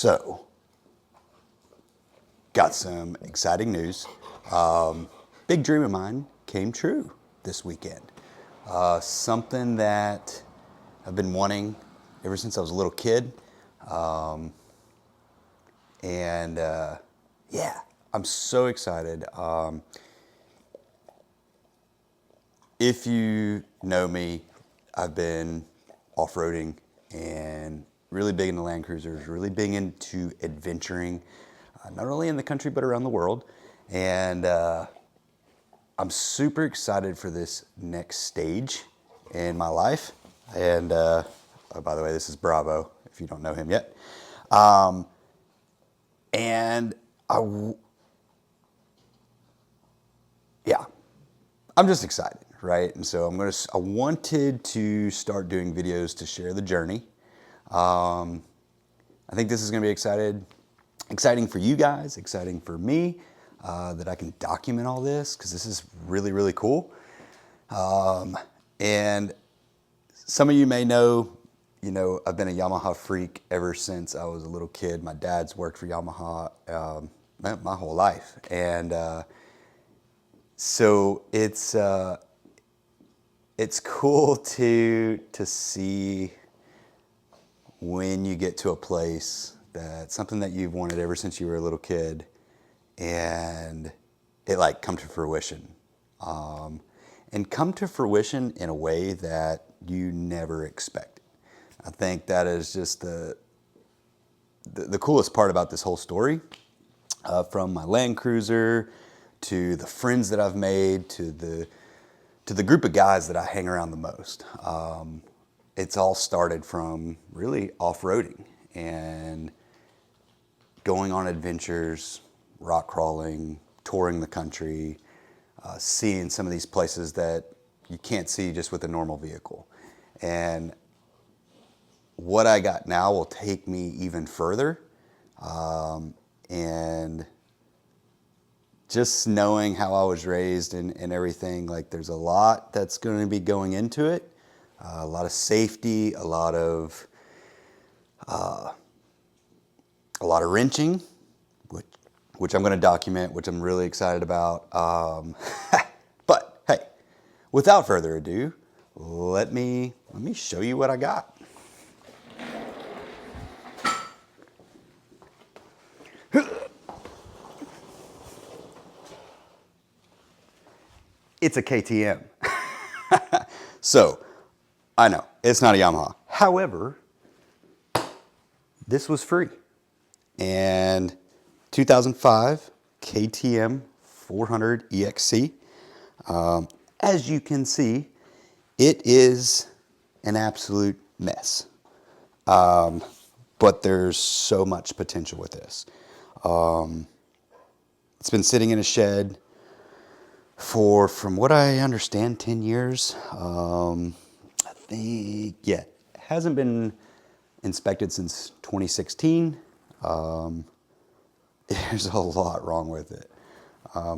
So, got some exciting news. Big dream of mine came true this weekend. Something that I've been wanting ever since I was a little kid. Yeah, I'm so excited. If you know me, I've been off-roading and really big into Land Cruisers, really big into adventuring, not only in the country but around the world. And I'm super excited for this next stage in my life. And oh, by the way, this is Bravo, if you don't know him yet. And yeah, I'm just excited, right? And so I wanted to start doing videos to share the journey. I think this is going to be exciting for you guys, exciting for me, that I can document all this because this is really, really cool. And some of you may know, I've been a Yamaha freak ever since I was a little kid. My dad's worked for Yamaha my whole life. And so it's cool to see when you get to a place that something that you've wanted ever since you were a little kid and it like come to fruition. And come to fruition in a way that you never expected. I think that is just the coolest part about this whole story. From my Land Cruiser to the friends that I've made to the group of guys that I hang around the most. It's all started from really off-roading and going on adventures, rock crawling, touring the country, seeing some of these places that you can't see just with a normal vehicle. And what I got now will take me even further. And just knowing how I was raised and everything, like there's a lot that's going to be going into it. A lot of safety, a lot of wrenching, which I'm going to document, which I'm really excited about. But hey, without further ado, let me show you what I got. It's a KTM. So, I know, it's not a Yamaha. However, this was free. And 2005 KTM 400 EXC. As you can see, it is an absolute mess. But there's so much potential with this. It's been sitting in a shed for, from what I understand, 10 years. I think, yeah, it hasn't been inspected since 2016. There's a lot wrong with it.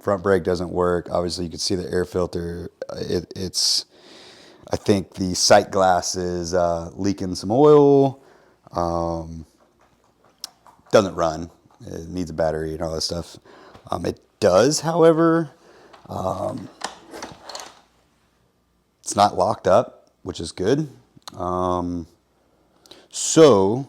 Front brake doesn't work. Obviously, you can see the air filter. I think the sight glass is leaking some oil. Doesn't run. It needs a battery and all that stuff. It does, however. It's not locked up, which is good. So,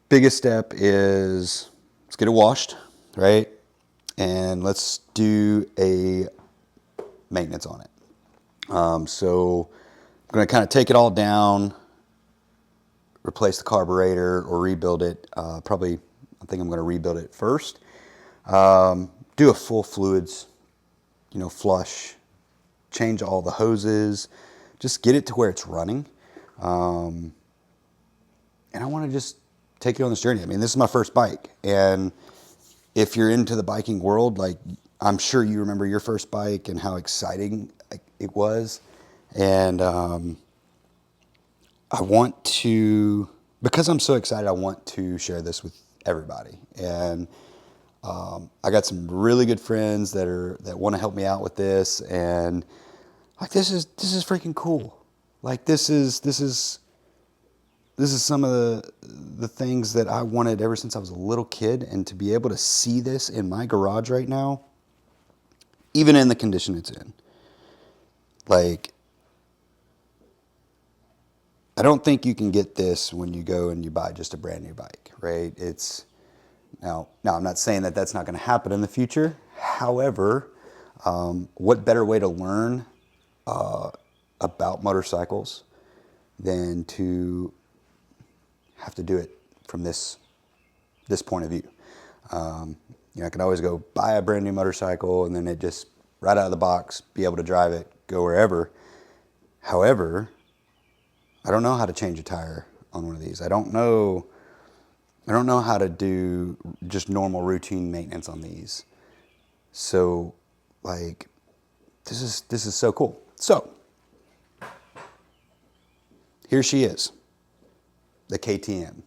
biggest step is let's get it washed, right? And let's do a maintenance on it. So, I'm going to kind of take it all down, replace the carburetor or rebuild it. I think I'm going to rebuild it first. Do a full fluids, flush, change all the hoses, just get it to where it's running. And I want to just take you on this journey. I mean, this is my first bike. And if you're into the biking world, like I'm sure you remember your first bike and how exciting it was. And I want to, because I'm so excited, I want to share this with everybody. And I got some really good friends that want to help me out with this, and like this is freaking cool. Like this is this is some of the things that I wanted ever since I was a little kid, and to be able to see this in my garage right now, even in the condition it's in, like, I don't think you can get this when you go and you buy just a brand new bike, right? Now I'm not saying that that's not going to happen in the future. However, what better way to learn about motorcycles than to have to do it from this point of view. I can always go buy a brand new motorcycle and then it just right out of the box, be able to drive it, go wherever. However, I don't know how to change a tire on one of these. I don't know how to do just normal routine maintenance on these. So, like, this is so cool. So, here she is, the KTM.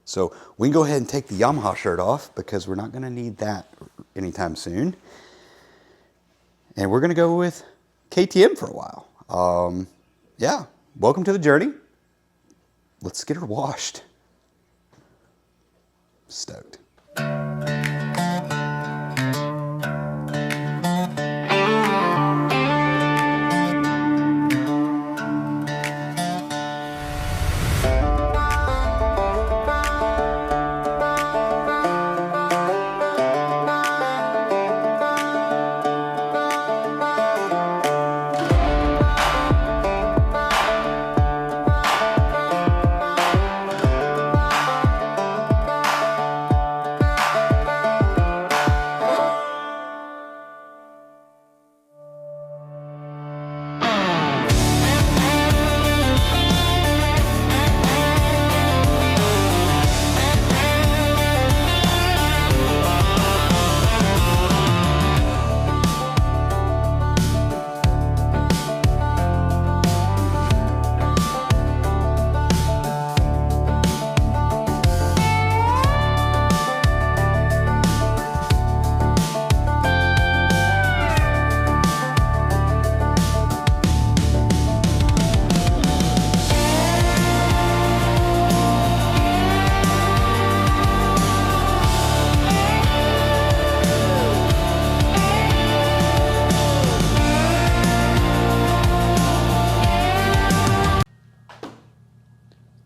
So we can go ahead and take the Yamaha shirt off because we're not going to need that anytime soon. And we're going to go with KTM for a while. Yeah, welcome to the journey. Let's get her washed. Stoked.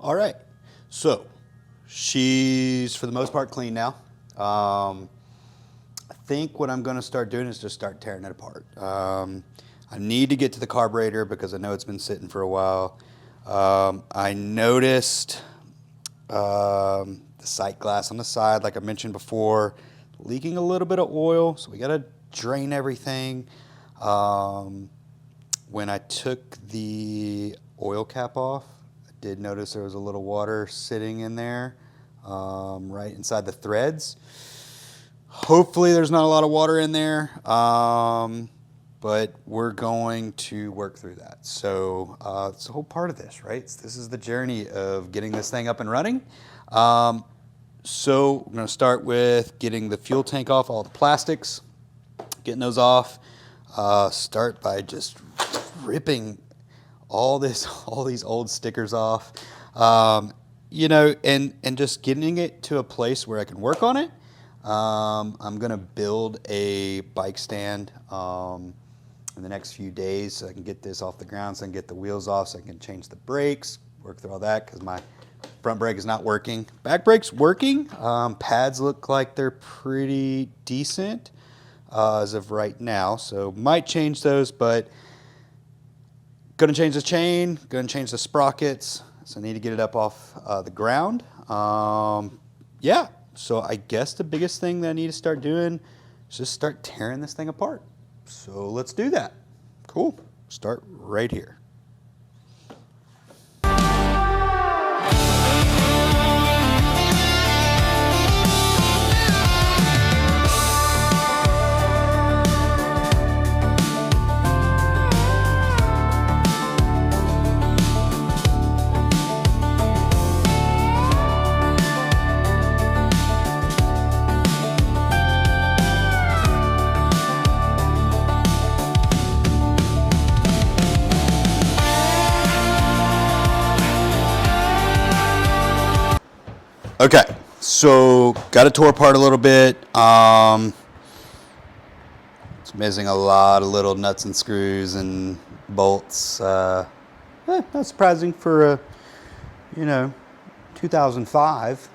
All right, so she's for the most part clean now. I think what I'm going to start doing is just start tearing it apart. I need to get to the carburetor because I know it's been sitting for a while. I noticed the sight glass on the side, like I mentioned before, leaking a little bit of oil, so we got to drain everything. When I took the oil cap off, did notice there was a little water sitting in there right inside the threads. Hopefully there's not a lot of water in there, but we're going to work through that. So it's a whole part of this, right? This is the journey of getting this thing up and running. So we're going to start with getting the fuel tank off, all the plastics, getting those off. Start by just ripping all these old stickers off, and just getting it to a place where I can work on it. I'm gonna build a bike stand in the next few days so I can get this off the ground, so I can get the wheels off, so I can change the brakes, work through all that because my front brake is not working. Back brake's working. Pads look like they're pretty decent as of right now, so might change those, but going to change the chain, going to change the sprockets, so I need to get it up off the ground. Yeah, so I guess the biggest thing that I need to start doing is just start tearing this thing apart. So let's do that. Cool. Start right here. Okay, so got it tore apart a little bit. It's missing a lot of little nuts and screws and bolts. Not surprising for a, 2005.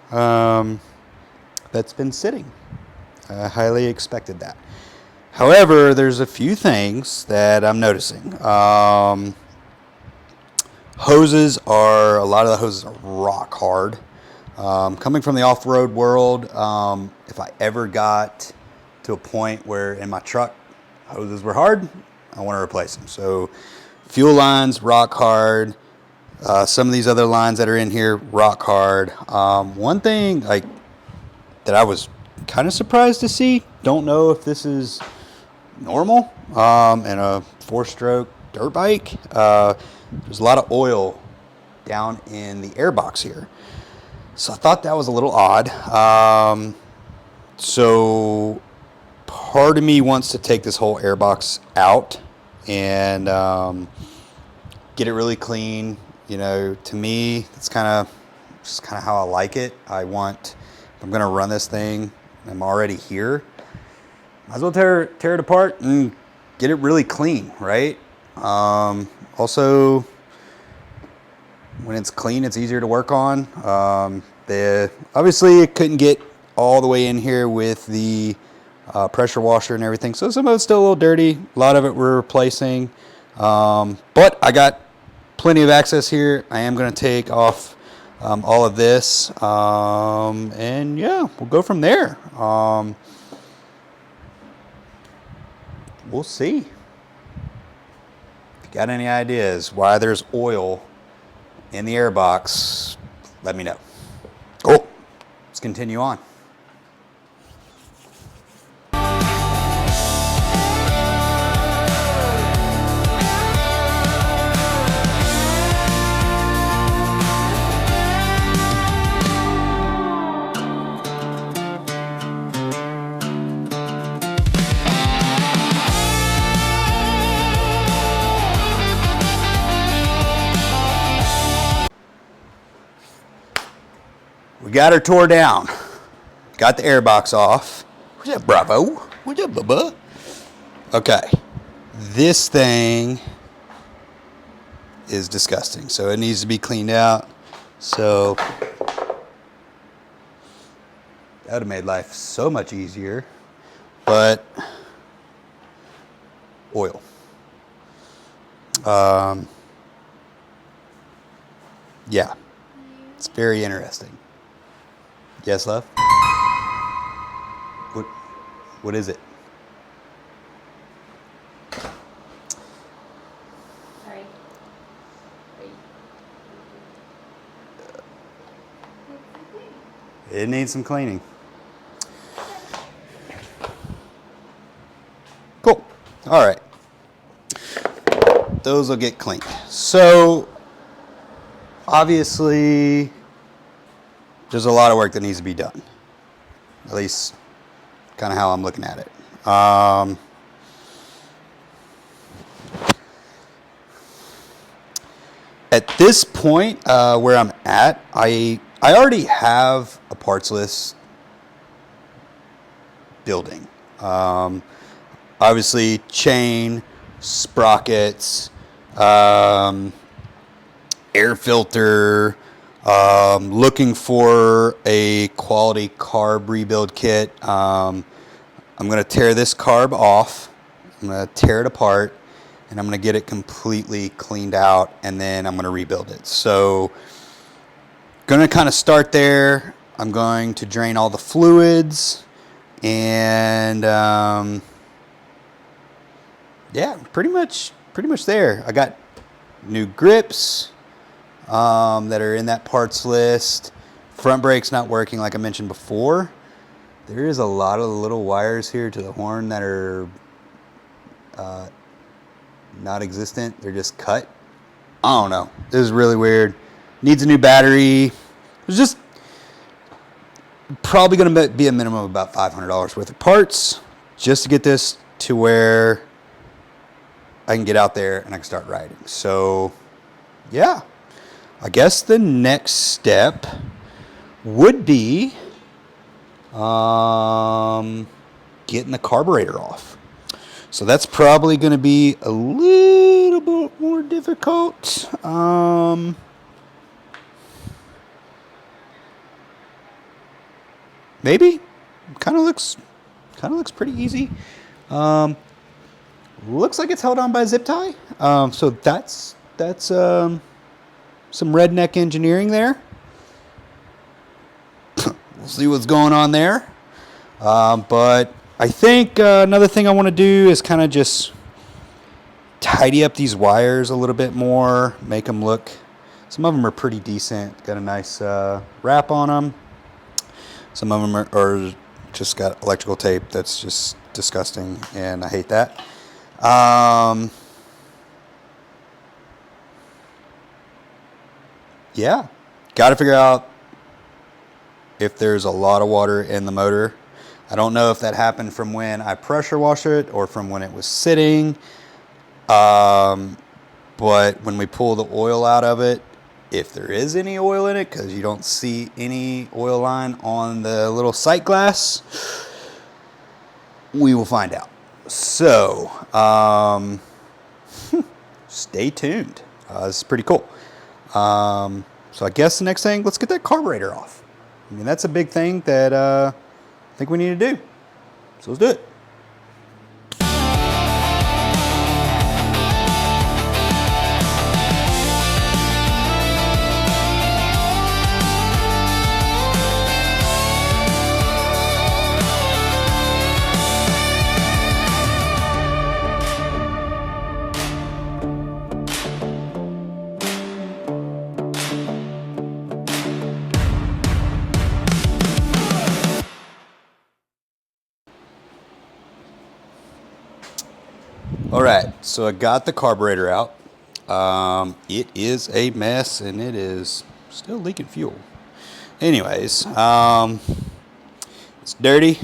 That's been sitting. I highly expected that. However, there's a few things that I'm noticing. A lot of the hoses are rock hard. Coming from the off-road world, if I ever got to a point where in my truck hoses were hard, I want to replace them. So fuel lines, rock hard. Some of these other lines that are in here, rock hard. One thing that I was kind of surprised to see, don't know if this is normal in a 4-stroke dirt bike. There's a lot of oil down in the airbox here. So I thought that was a little odd. So part of me wants to take this whole airbox out and get it really clean. To me, that's kind of how I like it. If I'm going to run this thing, I'm already here. Might as well tear it apart and get it really clean, right? Also, when it's clean, it's easier to work on. Obviously, it couldn't get all the way in here with the pressure washer and everything, so some of it's still a little dirty. A lot of it we're replacing, but I got plenty of access here. I am going to take off all of this, and yeah, we'll go from there. We'll see. If you got any ideas why there's oil in the airbox, let me know. Cool. Let's continue on. We got her tore down. Got the airbox off. What's up, Bravo? What's up, Bubba? Okay. This thing is disgusting. So it needs to be cleaned out. So that would have made life so much easier. But oil. Yeah. It's very interesting. Yes, love? What is it? Sorry. It needs some cleaning. Cool. All right. Those will get cleaned. So, obviously, there's a lot of work that needs to be done. At least, kind of how I'm looking at it. At this point, where I'm at, I already have a parts list building. Obviously, chain, sprockets, air filter. Looking for a quality carb rebuild kit. I'm going to tear this carb off. I'm going to tear it apart, and I'm going to get it completely cleaned out, and then I'm going to rebuild it. So, going to kind of start there. I'm going to drain all the fluids, and yeah, pretty much there. I got new grips that are in that parts list. Front brake's not working like I mentioned before. There is a lot of little wires here to the horn that are not existent. They're just cut. I don't know. This is really weird. Needs a new battery. It's just probably going to be a minimum of about $500 worth of parts just to get this to where I can get out there and I can start riding. So, yeah. I guess the next step would be getting the carburetor off. So that's probably going to be a little bit more difficult. Maybe kind of looks pretty easy. Looks like it's held on by a zip tie. So that's some redneck engineering there. We'll see what's going on there. But I think another thing I want to do is kind of just tidy up these wires a little bit more, make them look. Some of them are pretty decent. Got a nice wrap on them. Some of them are just got electrical tape that's just disgusting, and I hate that. Yeah, got to figure out if there's a lot of water in the motor. I don't know if that happened from when I pressure washed it or from when it was sitting. But when we pull the oil out of it, if there is any oil in it, because you don't see any oil line on the little sight glass, we will find out. So, stay tuned. This is pretty cool. So I guess the next thing, let's get that carburetor off. I mean, that's a big thing that I think we need to do. So let's do it. All right, so I got the carburetor out. It is a mess, and it is still leaking fuel. Anyways, it's dirty.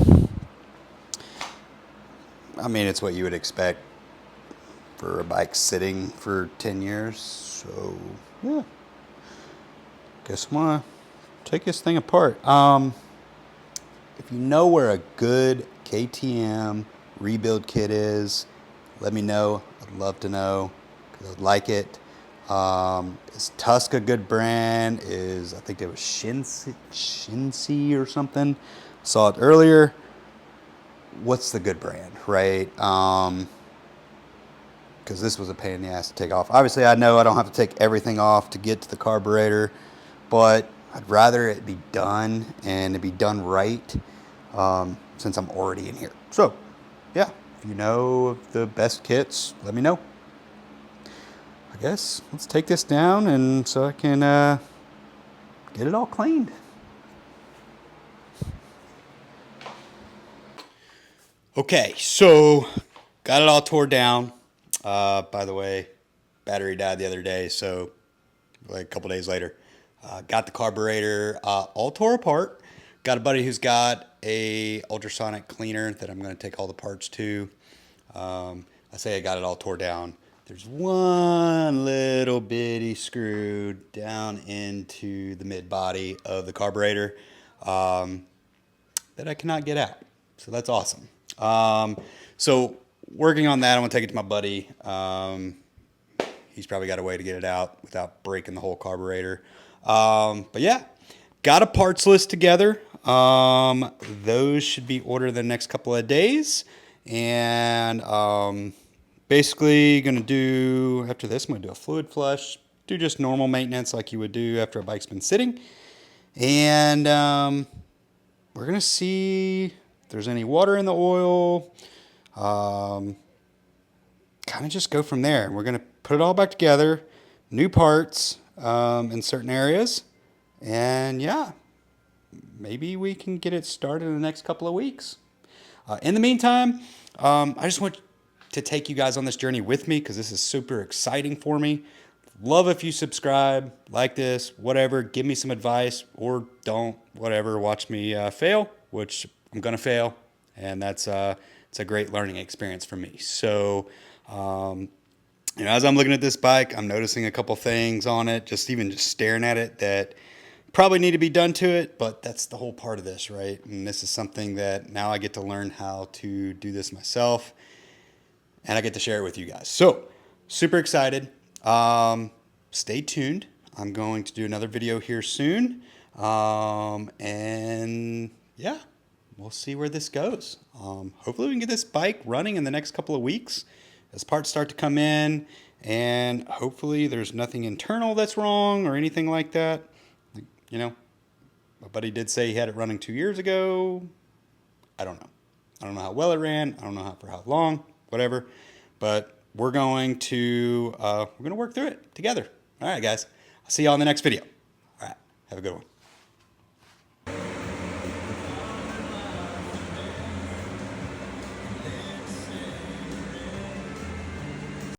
I mean, it's what you would expect for a bike sitting for 10 years. So, yeah. Guess I'm going to take this thing apart. If you know where a good KTM rebuild kit is, let me know. I'd love to know because I'd like it. Is Tusk a good brand? I think it was Shinsi or something. Saw it earlier. What's the good brand, right? Because this was a pain in the ass to take off. Obviously, I know I don't have to take everything off to get to the carburetor, but I'd rather it be done and it be done right since I'm already in here. So, yeah. If you know of the best kits, let me know. I guess let's take this down and so I can get it all cleaned. Okay, so got it all tore down. By the way, battery died the other day, so like a couple days later. Got the carburetor all tore apart. Got a buddy who's got a ultrasonic cleaner that I'm going to take all the parts to. I say I got it all tore down. There's one little bitty screw down into the mid body of the carburetor that I cannot get out. So that's awesome. So working on that, I'm going to take it to my buddy. He's probably got a way to get it out without breaking the whole carburetor. But yeah, got a parts list together. Those should be ordered the next couple of days. And basically going to do, after this, I'm going to do a fluid flush, do just normal maintenance like you would do after a bike's been sitting. And we're going to see if there's any water in the oil. Kind of just go from there. We're going to put it all back together, new parts in certain areas. And yeah, maybe we can get it started in the next couple of weeks. In the meantime, I just want to take you guys on this journey with me because this is super exciting for me. Love if you subscribe, like this, whatever. Give me some advice or don't, whatever. Watch me fail, which I'm going to fail. And it's a great learning experience for me. So, as I'm looking at this bike, I'm noticing a couple things on it, just staring at it that probably need to be done to it, but that's the whole part of this, right? And this is something that now I get to learn how to do this myself, and I get to share it with you guys. So super excited. Stay tuned. I'm going to do another video here soon. And yeah, we'll see where this goes. Hopefully we can get this bike running in the next couple of weeks as parts start to come in, and hopefully there's nothing internal that's wrong or anything like that. You know, my buddy did say he had it running 2 years ago. I don't know. I don't know how well it ran. I don't know for how long, whatever. But we're going to work through it together. All right, guys. I'll see you all in the next video. All right. Have a good one.